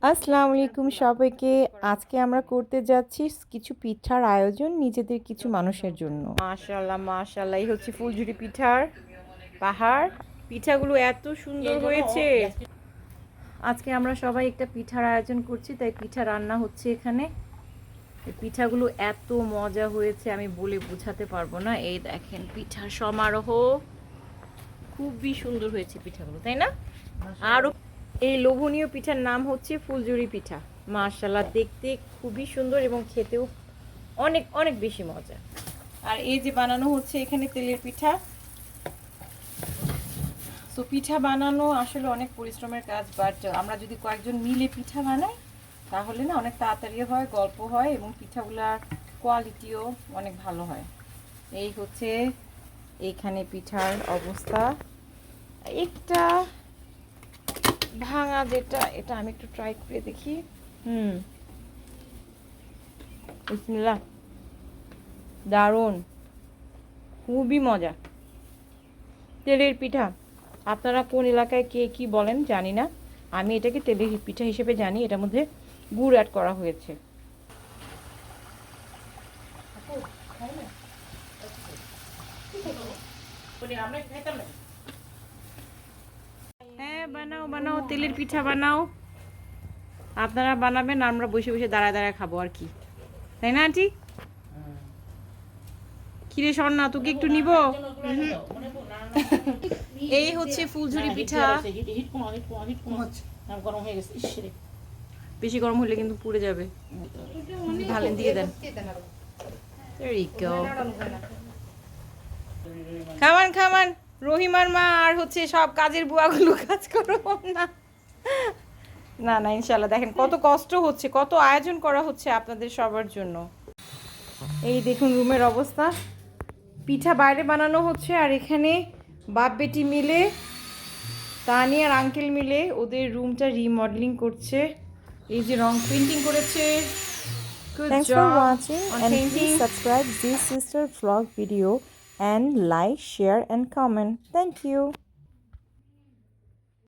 আসসালামু আলাইকুম সবাইকে। আজকে আমরা করতে যাচ্ছি কিছু পিঠার আয়োজন নিজেদের কিছু মানুষের জন্য। মাশাআল্লাহ মাশাআল্লাহ, এই হচ্ছে ফুলঝুরি পিঠার পাহাড়। পিঠাগুলো এত সুন্দর হয়েছে। আজকে আমরা সবাই একটা পিঠার আয়োজন করছি, তাই পিঠা রান্না হচ্ছে এখানে। এই পিঠাগুলো এত মজা হয়েছে আমি বলে বোঝাতে পারবো না। এই দেখেন পিঠার সমারোহ, খুবই সুন্দর হয়েছে পিঠাগুলো, তাই না? আরও এই লোভনীয় পিঠার নাম হচ্ছে ফুলঝুরি পিঠা। মাশাআল্লাহ, দেখতে খুবই সুন্দর এবং খেতেও অনেক অনেক বেশি মজা। আর এই যে বানানো হচ্ছে এখানে তেলের পিঠা। তো পিঠা বানানো আসলে অনেক পরিশ্রমের কাজ, বাট আমরা যদি কয়েকজন মিলে পিঠা বানাই তাহলে না অনেক তাড়াতাড়ি হয়, গল্প হয় এবং পিঠাগুলার কোয়ালিটিও অনেক ভালো হয়। এই হচ্ছে এইখানে পিঠার অবস্থা। একটা ভাঙা যেটা, এটা আমি একটু ট্রাই করে দেখি। বিসমিল্লাহ, দারুণ, খুবই মজা। তেলের পিঠা, আপনারা কোন এলাকায় কে কি বলেন জানি না, আমি এটাকে তেলের পিঠা হিসেবে জানি। এটার মধ্যে গুড় অ্যাড করা হয়েছে। হ্যাঁ, বানাও বানাও, তেলের পিঠা বানাও। আপনারা বানাবেন, আমরা বসে বসে দাঁড়ায় দাঁড়ায় খাবো আর কি, তাই না আন্টি? কিরে স্বর্ণা, তোকে একটু নিব? এই হচ্ছে ফুলঝুরি পিঠা। বেশি গরম হলে কিন্তু পুড়ে যাবে, ঢালেন দিয়ে দেন। খামান খামান, রহিমার মা আর হচ্ছে সব কাজের বুয়াগুলো কাজ করো না। না না, ইনশাল্লাহ। দেখেন কত কষ্ট হচ্ছে, কত আয়োজন করা হচ্ছে আপনাদের সবার জন্য। এই দেখুন রুমের অবস্থা। পিঠা বাইরে বানানো হচ্ছে আর এখানে বাপ বেটি মিলে, তানিয়া আর আঙ্কেল মিলে ওদের রুমটা রিমডেলিং করছে। এই যে রং পেইন্টিং করেছে। Thanks for watching and please subscribe this sister vlog video and like, share and comment. Thank you.